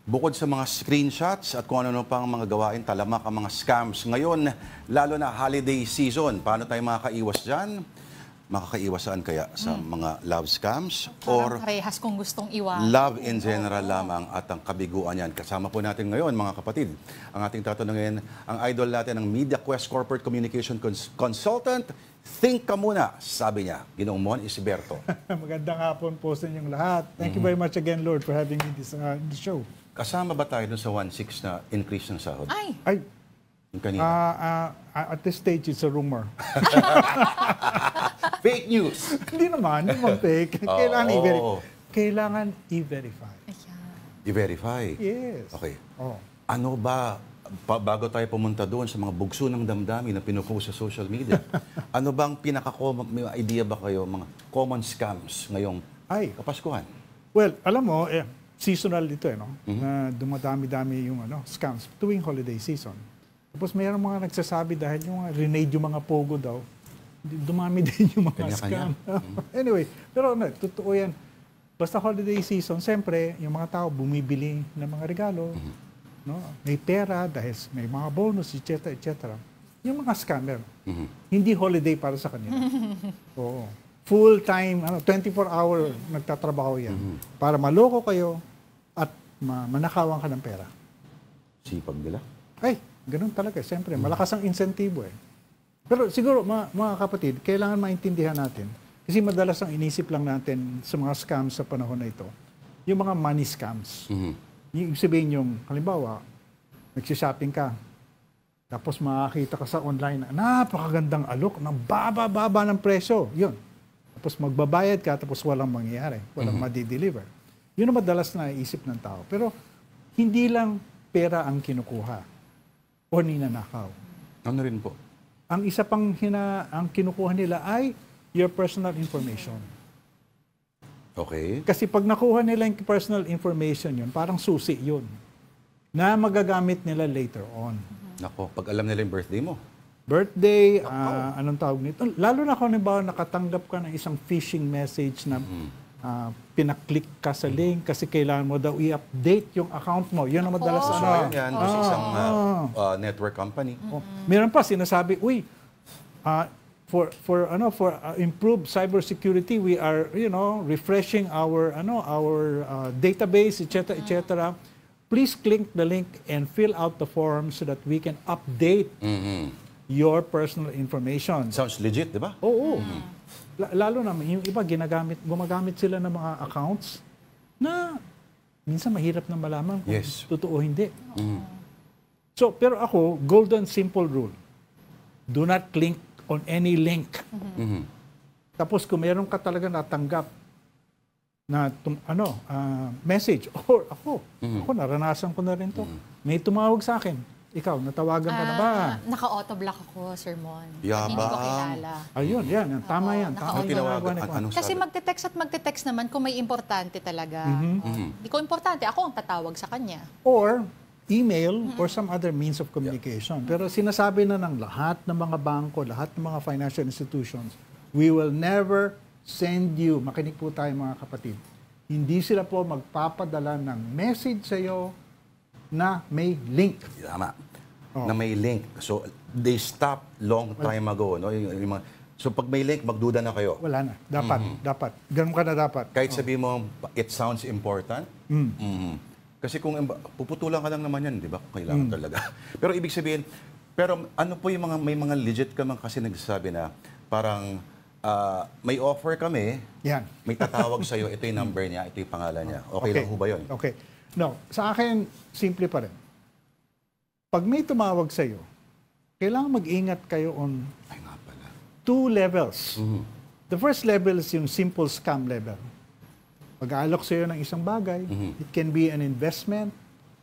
Bukod sa mga screenshots at kung ano pang mga gawain, talamak ang mga scams. Ngayon, lalo na holiday season, paano tayo makakaiwas dyan? Makakaiwasan kaya sa mga love scams? Parang Or parehas kung gustong iwasan. love in general lamang at ang kabiguan yan? Kasama po natin ngayon, mga kapatid, ang ating tatanungin, ang idol natin, ang MediaQuest Corporate Communication Consultant. Think ka muna, sabi niya, Ginoong Mon Isiberto. Magandang hapon po sa inyong lahat. Thank you very much again, Lord, for having me in the show. Kasama ba tayo dun sa 1.6 na increase ng sahod? Ay, Yung kanina. At this stage, it's a rumor. Fake news! Hindi naman fake. Kailangan i-verify. ayan. I-verify. Yes. Okay. Oh. Ano ba, bago tayo pumunta doon sa mga bugso ng damdamin na pinupost sa social media, ano bang may idea ba kayo, mga common scams ngayong Kapaskuhan? Well, alam mo, seasonal dito, no? Na dumadami-dami yung scams tuwing holiday season. Tapos mayroong mga nagsasabi dahil yung renade yung mga pogo daw, dumami din yung mga scam. Anyway, pero totoo yan. Basta holiday season, siyempre, yung mga tao bumibili ng mga regalo, no? May pera dahil may mga bonus, etc., etc. Yung mga scammer, hindi holiday para sa kanila. Oo. Full-time, 24-hour nagtatrabaho yan para maloko kayo at manakawan ka ng pera. Sipag nila? Ay, ganun talaga. Siyempre, malakas ang insentibo eh. Pero siguro, mga kapatid, kailangan maintindihan natin. Kasi madalas ang inisip lang natin sa mga scams sa panahon na ito, yung mga money scams. Yung sabihin yung, halimbawa, nagsishopping ka, tapos makakita ka sa online na napakagandang alok, ng baba-baba ng presyo. Yun. Tapos magbabayad ka, tapos walang mangyayari. Walang madi-deliver. Yun ang madalas na iisip ng tao. Pero hindi lang pera ang kinukuha o ninanakaw. Ano rin po? Ang isa pang ang kinukuha nila ay your personal information. Okay. Kasi pag nakuha nila yung personal information yun, parang susi yun na magagamit nila later on. Nako, pag alam nila yung birthday mo. Birthday, anong tawag nito? Lalo na kung nakatanggap ka ng isang phishing message na pinaklik ka sa link kasi kailangan mo daw i-update yung account mo. Yun ang madalas Yan, sa isang network company. Meron pa sinasabi, for improved cybersecurity, we are refreshing our database, etc., etc. Please click the link and fill out the form so that we can update your personal information. Sounds legit, di ba? Oo. Lalo na yung iba gumagamit sila ng mga accounts na minsan mahirap na malaman kung totoo o hindi. So, pero ako, golden simple rule. Do not click on any link. Tapos kung meron ka talaga natanggap na message, or ako naranasan ko na rin to. May tumawag sa akin. Ikaw, natawagan ka na ba? Naka-auto-block ako, Sir Mon. Yabang. Hindi ko kilala. Ayun, yan. Tama yan. Tama yung ginagawa ni Juan. Kasi magte-text naman kung may importante talaga. Hindi ko importante. Ako ang tatawag sa kanya. Or email or some other means of communication. Pero sinasabi na ng lahat ng mga bangko, lahat ng mga financial institutions, we will never send you, makinig po tayo mga kapatid, hindi sila po magpapadala ng message sa iyo na may link. Tama. Na may link. So, they stopped long time ago. No? So, pag may link, magduda na kayo. Wala na. Dapat. Ganun ka na dapat. Kahit sabihin mo, it sounds important. Kasi kung puputulan ka lang naman yan, di ba? Kailangan talaga. Pero ibig sabihin, ano po yung may mga legit ka man kasi nagsasabi na parang may offer kami, may tatawag sa'yo, ito yung number niya, ito yung pangalan niya. Okay lang ho ba yun? Okay. No, sa akin, simple pa rin. Pag may tumawag sa'yo, kailangan mag-ingat kayo on two levels. The first level is yung simple scam level. Mag-aalok sa'yo ng isang bagay. It can be an investment.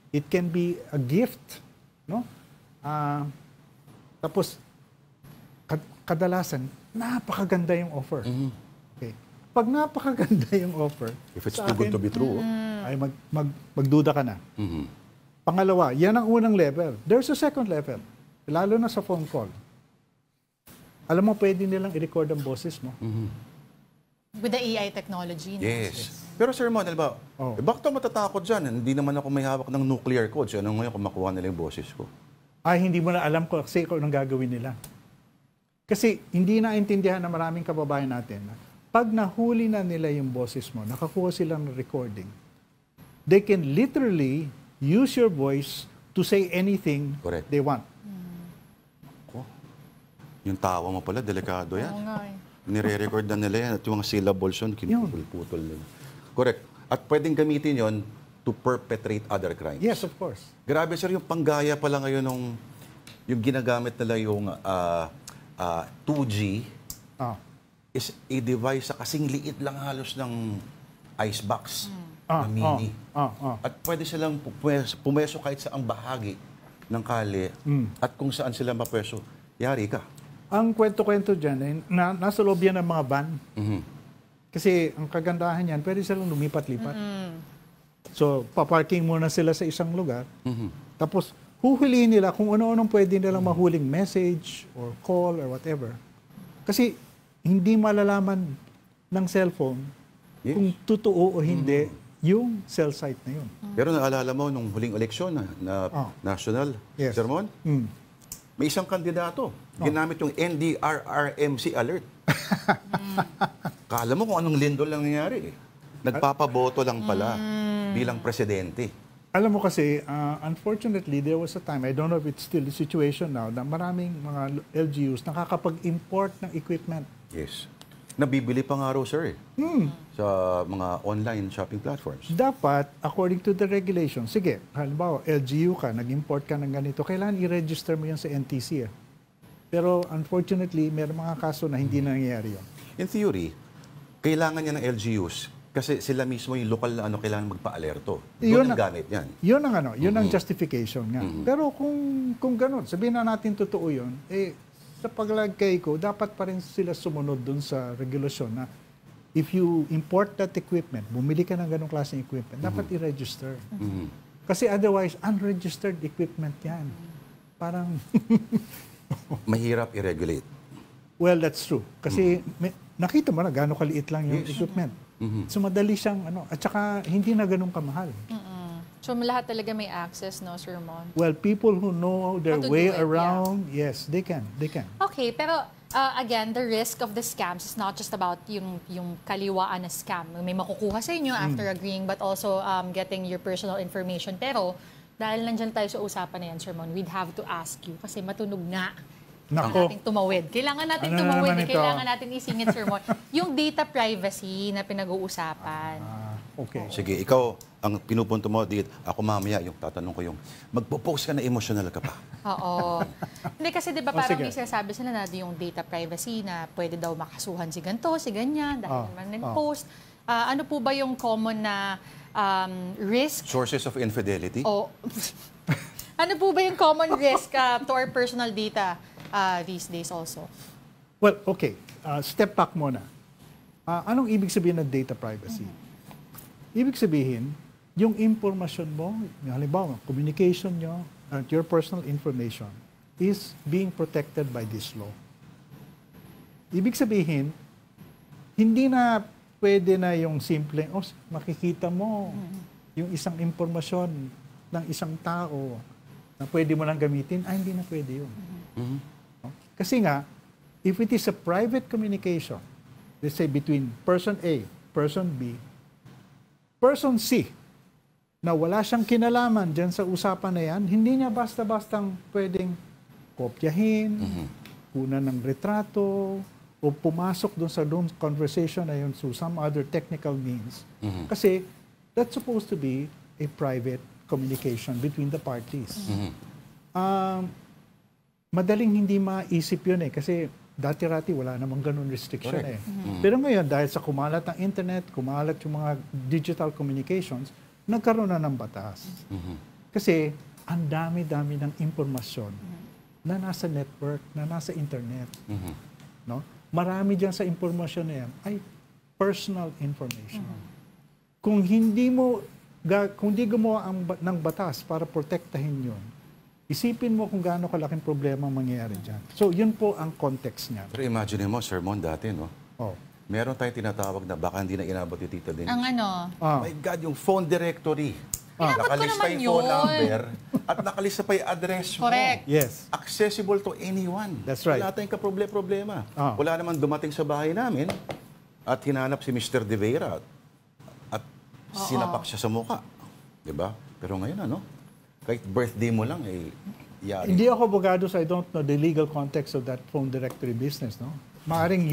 It can be a gift. No? Tapos, kadalasan, napakaganda yung offer. Okay. Pag napakaganda yung offer, if it's too good to be true, ay magduda ka na. Pangalawa, yan ang unang level. There's a second level. Lalo na sa phone call. Alam mo, pwede nilang i-record ang boses mo. With the AI technology. Yes. Pero Sir Mon, ba, Oh. bakit ako matatakot dyan? Hindi naman ako may hawak ng nuclear code. So, ano ngayon kung makuha nila yung boses ko? Ay, hindi mo na alam ko kasi kung anong gagawin nila. Kasi hindi naintindihan ng maraming kababayan natin na pag nahuli na nila yung boses mo, nakakuha sila ng recording, they can literally use your voice to say anything Correct. they want. Ko, yung tawa mo pala, delikado yan. Oo nga eh. Nire-record na nila yan at yung mga syllables yun, kinuputol nila. Correct. At pwedeng gamitin yon to perpetrate other crimes. Yes, of course. Grabe sir, yung panggaya pala ngayon yung ginagamit nila yung 2G Ah. is a device sa kasing liit lang halos ng icebox na mini. At pwede silang pumeso kahit sa ang bahagi ng kali at kung saan sila mapweso, yari ka. Ang kwento-kwento dyan, nasa loob yan ng mga van. Kasi ang kagandahan yan, pwede silang lumipat-lipat. So, paparking muna sila sa isang lugar. Tapos, huhulihin nila kung ano-anong pwede nilang mahuling message or call or whatever. Kasi, hindi malalaman ng cellphone kung totoo o hindi yung cell site na yun. Pero naalala mo nung huling eleksyon na national Yes. sermon, may isang kandidato, ginamit yung NDRRMC alert. Kala mo kung anong lindol lang nangyari. Nagpapaboto lang pala bilang presidente. Alam mo kasi, unfortunately, there was a time, I don't know if it's still the situation now, na maraming mga LGUs nakakapag-import ng equipment. Yes. Nabibili pa nga raw, sir, sa mga online shopping platforms. Dapat, according to the regulation, sige, halimbawa, LGU ka, nag-import ka ng ganito, kailangan i-register mo yan sa NTC. Pero unfortunately, may mga kaso na hindi nangyayari yun. In theory, kailangan niya ng LGUs kasi sila mismo yung lokal na kailangan magpa-alerto. Yun Doon ang ang- gamit yan. Yun ang justification nga. Pero kung ganun, sabihin na natin totoo yun, sa paglagay ko, dapat pa rin sila sumunod dun sa regulasyon na if you import that equipment, bumili ka ng ganong klaseng equipment, dapat i-register. Kasi otherwise, unregistered equipment yan. Parang, Mahirap i-regulate. well, that's true. Kasi nakita mo na gano'ng kaliit lang yung equipment. So madali siyang, at saka hindi na ganun kamahal. So lahat talaga may access, no, Sir Mon? Well, people who know their How to way do it, around, yes, they can. Okay, pero again, the risk of the scams is not just about yung kaliwaan na scam. May makukuha sa inyo after agreeing, but also getting your personal information. Pero dahil nandyan tayo sa usapan na yan, Sir Mon, we'd have to ask you kasi matunog nga. Nako. Natin tumawid. Kailangan natin Ano tumawid. naman ito? Kailangan natin isingit, Sir Mon. Yung data privacy na pinag-uusapan. Okay. Sige, ikaw, ang pinupunto mo, ako mamaya, yung tatanong ko yung, magpo-post ka na emotional ka pa. Oo. Hindi kasi 'di ba parang sige. may sinasabi sila na yung data privacy na pwede daw makasuhan si ganito, si ganyan dahil naman nag-post. Ano po ba yung common na risk Sources of infidelity? o ano po ba yung common risk to our personal data these days also? Well, okay. Step back muna. Anong ibig sabihin ng data privacy? Ibig sabihin, yung impormasyon mo, yung halimbawa, communication nyo, at your personal information is being protected by this law. Ibig sabihin, hindi na pwede na yung simple, makikita mo yung isang impormasyon ng isang tao na pwede mo lang gamitin, hindi na pwede yun. Kasi nga, if it is a private communication, let's say between person A, person B, person C, na wala siyang kinalaman dyan sa usapan na yan, hindi niya basta-bastang pwedeng kopyahin, kunan ng retrato, o pumasok doon sa conversation na yun through some other technical means. Kasi that's supposed to be a private communication between the parties. Madaling hindi maisip yun kasi dati-rati wala namang ganun restriction Pero ngayon, dahil sa kumalat ng internet, kumalat yung mga digital communications, nagkaroon na ng batas. Kasi ang dami-dami ng impormasyon na nasa network, na nasa internet. No? Marami dyan sa impormasyon na yan ay personal information. Kung hindi gumawa ng batas para protektahin yun, isipin mo kung gaano kalaking problema ang mangyayari dyan. So, yun po ang context niya. Pero imagine mo, sermon dati, no? meron tayong tinatawag na baka hindi na inabot yung Tita Denise. Ang ano? My God, yung phone directory. Inabot ko Nakalista naman yung phone yun. number at nakalista pa yung address mo. Correct. Yes. Accessible to anyone. That's right. Wala tayong problema. Ah. Wala naman dumating sa bahay namin at hinanap si Mr. De Vera at sinapak siya sa muka. Diba? Pero ngayon, kahit birthday mo lang, yari. Hindi ako abogado, so I don't know the legal context of that phone directory business, no? Maaring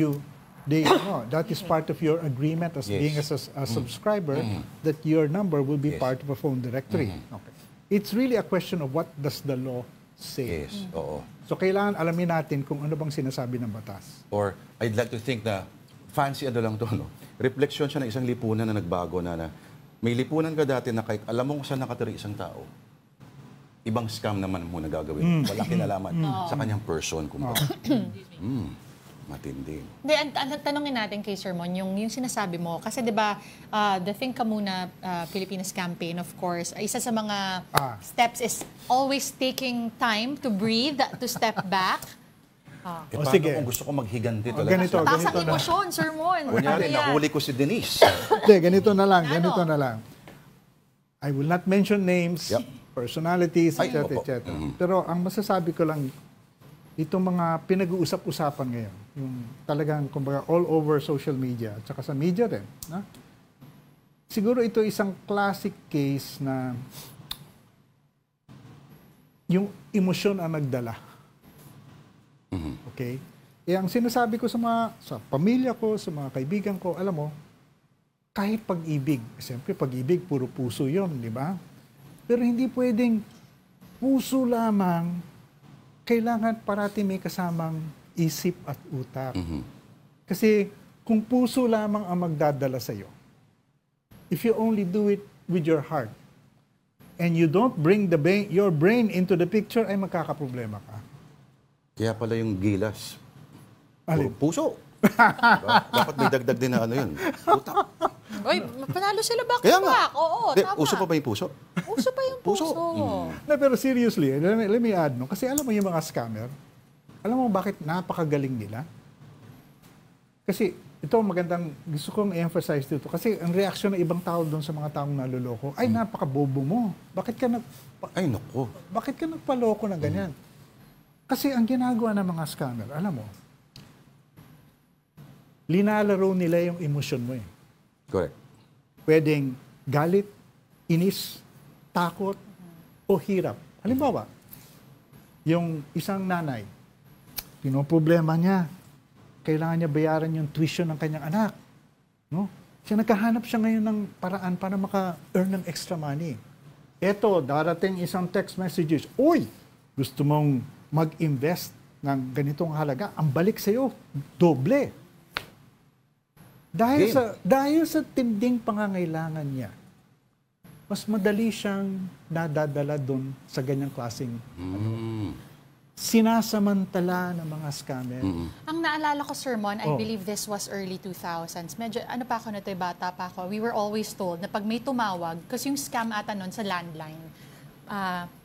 that is part of your agreement as Yes. being a subscriber, that your number will be Yes. part of a phone directory. Okay. It's really a question of what does the law say. Yes, oo. So kailangan alamin natin kung ano bang sinasabi ng batas. Or I'd like to think na fancy lang to, no? Refleksyon siya ng isang lipunan na nagbago na may lipunan ka dati na kahit alam mo kung saan nakatira isang tao, ibang scam naman muna gagawin. Walang kinalaman sa kanyang person. Matindi. Hindi, tanongin natin kay Sir Mon, yung sinasabi mo. Kasi di ba, the Think Ka Muna Pilipinas campaign, of course, isa sa mga steps is always taking time to breathe, to step back. Paano sige. kung gusto ko maghiganti talaga? ganito. Taas ang na. emosyon, Sir Mon. Kunyari, Ano yan? nahuli ko si Denise. Hindi, ganito na lang, Ano? I will not mention names, Yep. personalities, Ay, etc. opo. etc. Pero ang masasabi ko lang, itong mga pinag-uusap-usapan ngayon, yung talagang kumbaga all over social media, at saka sa media rin, na? Siguro ito isang classic case na yung emosyon ang nagdala. Okay? Ang sinasabi ko sa pamilya ko, sa mga kaibigan ko, alam mo, kahit pag-ibig, siyempre pag-ibig, puro puso yon, di ba? Pero hindi pwedeng puso lamang, kailangan parati may kasamang isip at utak. Kasi kung puso lamang ang magdadala sa'yo, if you only do it with your heart, and you don't bring your brain into the picture, ay magkakaproblema ka. Kaya pala yung gilas. Alin? Puso. Diba? Dapat may dagdag din na yun. Utak. Uy, panalo sila back Kaya to nga. back. Oo, Hindi, tama. uso pa ba yung puso? Uso pa yung puso. No, pero seriously, let me add, no? Kasi alam mo yung mga scammer, alam mo bakit napakagaling nila? Kasi ito magandang, gusto kong i-emphasize dito. Kasi ang reaksyon ng ibang tao doon sa mga taong naluloko, ay napakabobo mo. Bakit Ay, naku. ka nagpaloko ng ganyan? Kasi ang ginagawa ng mga scammer, alam mo, linalaro nila yung emosyon mo eh. Correct. Pwedeng galit, inis, takot, o hirap. Halimbawa, yung isang nanay, pinoproblema niya, kailangan niya bayaran yung tuition ng kanyang anak. No? Nagkahanap siya ngayon ng paraan para maka-earn ng extra money. Eto, darating isang text messages, "Uy, gusto mong mag-invest ng ganitong halaga, ang balik sa'yo, doble." Dahil sa tinding pangangailangan niya, mas madali siyang nadadala doon sa ganyang klaseng sinasamantala ng mga scammer. Ang naalala ko, Sir Mon, I Oh. believe this was early 2000s. Medyo, ano pa ako na ito, bata pa ako. We were always told na pag may tumawag, kasi yung scam ata nun sa landline,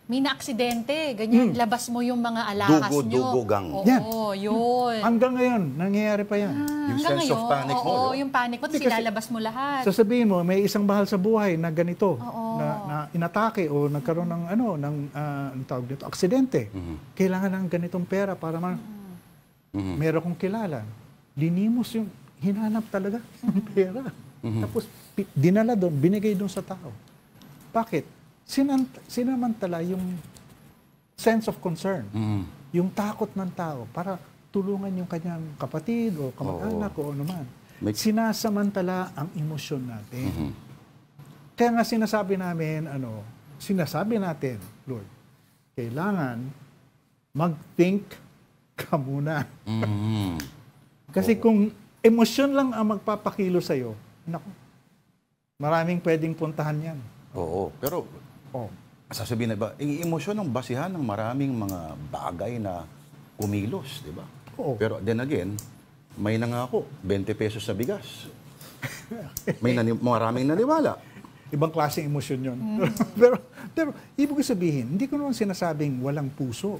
may na-aksidente, ganyan, labas mo yung mga alahas nyo. Dugo-dugo-gang. Oo, yun. Hanggang ngayon, nangyayari pa yan. Yung Hanggang sense of ngayon, panic mo, oo, no? yung panic mo, tapos Kasi- ilalabas mo lahat. Sasabihin mo, may isang mahal sa buhay na ganito, na inatake o nagkaroon ng ang tawag dito, aksidente. Kailangan ng ganitong pera para meron kong kilala. Linimos yung hinanap talaga ng pera. Tapos dinala doon, binigay doon sa tao. Bakit? Sinamantala yung sense of concern, yung takot ng tao para tulungan yung kanyang kapatid o kamag-anak o ano man. Sinasamantala ang emosyon natin. Kaya nga sinasabi natin, Lord, kailangan mag-think ka muna. Kasi kung emosyon lang ang magpapakilo sa'yo, naku, maraming pwedeng puntahan yan. Oo. Pero, sasabihin na ba, yung emosyon ang basihan ng maraming mga bagay na kumilos, di ba? Oo. Pero then again, may nangako, 20 pesos sa bigas. Maraming naniwala. Ibang klaseng emosyon yun. pero ibig sabihin, hindi ko naman sinasabing walang puso.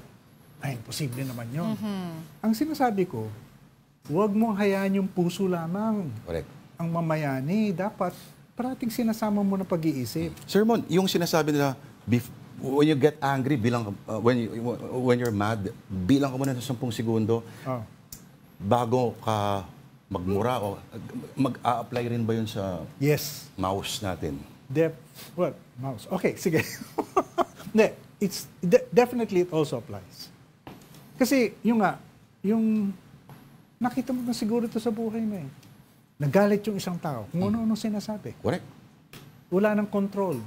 Ay, imposible naman yun. Ang sinasabi ko, Huwag mong hayaan yung puso lamang Correct. ang mamayani. Dapat parating sinasama mo na pag-iisip. Sir Mon, yung sinasabi nila, when you get angry, when you're mad, bilang ka muna ng 10 segundo Oh. bago ka magmura o mag-a-apply rin ba yun sa Yes. mouse natin? Mouse. Okay, sige. Hindi, definitely it also applies. Kasi yung nakita mo na siguro ito sa buhay mo eh. Nagalit yung isang tao, kung ano-ano sinasabi. Correct. Wala nang control.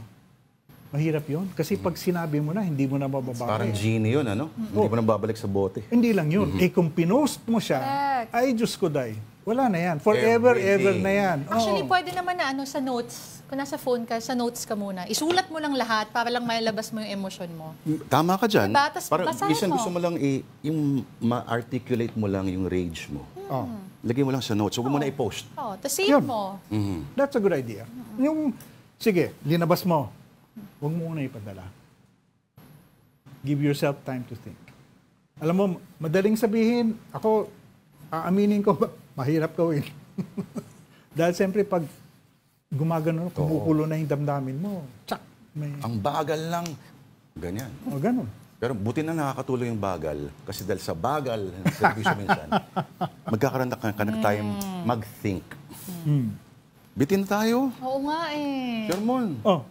Mahirap yun. Kasi pag sinabi mo na, hindi mo na mababago. Parang genie yun, ano? Hindi mo na babalik sa bote. Hindi lang yun. Eh kung pinost mo siya, Correct. ay Diyos ko day. Wala na yan. Forever, ever Everything. na yan. Actually, Oo. pwede naman na sa notes. Kung nasa phone ka, sa notes ka muna. Isulat mo lang lahat para lang mailabas mo yung emosyon mo. Tama ka dyan. Diba? Tas Parang basahin isang mo. gusto mo lang yung ma-articulate mo lang yung rage mo. Oh. Lagay mo lang sa notes. Huwag mo na i-post. Oh, tapos save Yun. mo. That's a good idea. Yung, sige, linabas mo. Huwag mo muna ipadala. Give yourself time to think. Alam mo, madaling sabihin, ako, aaminin ko, mahirap gawin. Dahil siyempre, pag gumagano, kumukulo na yung damdamin mo, tsak, may, Ang bagal lang. Ganyan. ganun. Pero buti na nakakatulong yung bagal. Kasi dahil sa bagal ng servisyo minsan, magkakaroon ka ng time mag-think. Bitin tayo. Oo nga eh. Shermon, Oh.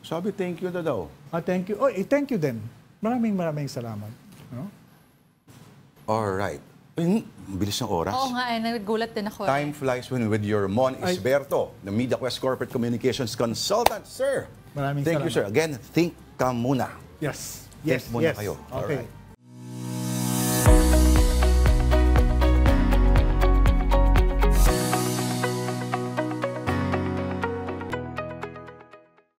sabi thank you na daw. Thank you. Oh, thank you din. Maraming salamat. No? Alright. Ang bilis ng oras. Oo nga eh. Nagulat din ako. Time flies when with your Mon Isberto, the MediaQuest Corporate Communications Consultant. Sir, Maraming thank you, salamat. sir. Again, think ka muna. Yes. Think Yes. muna Yes. kayo. Okay. Alright.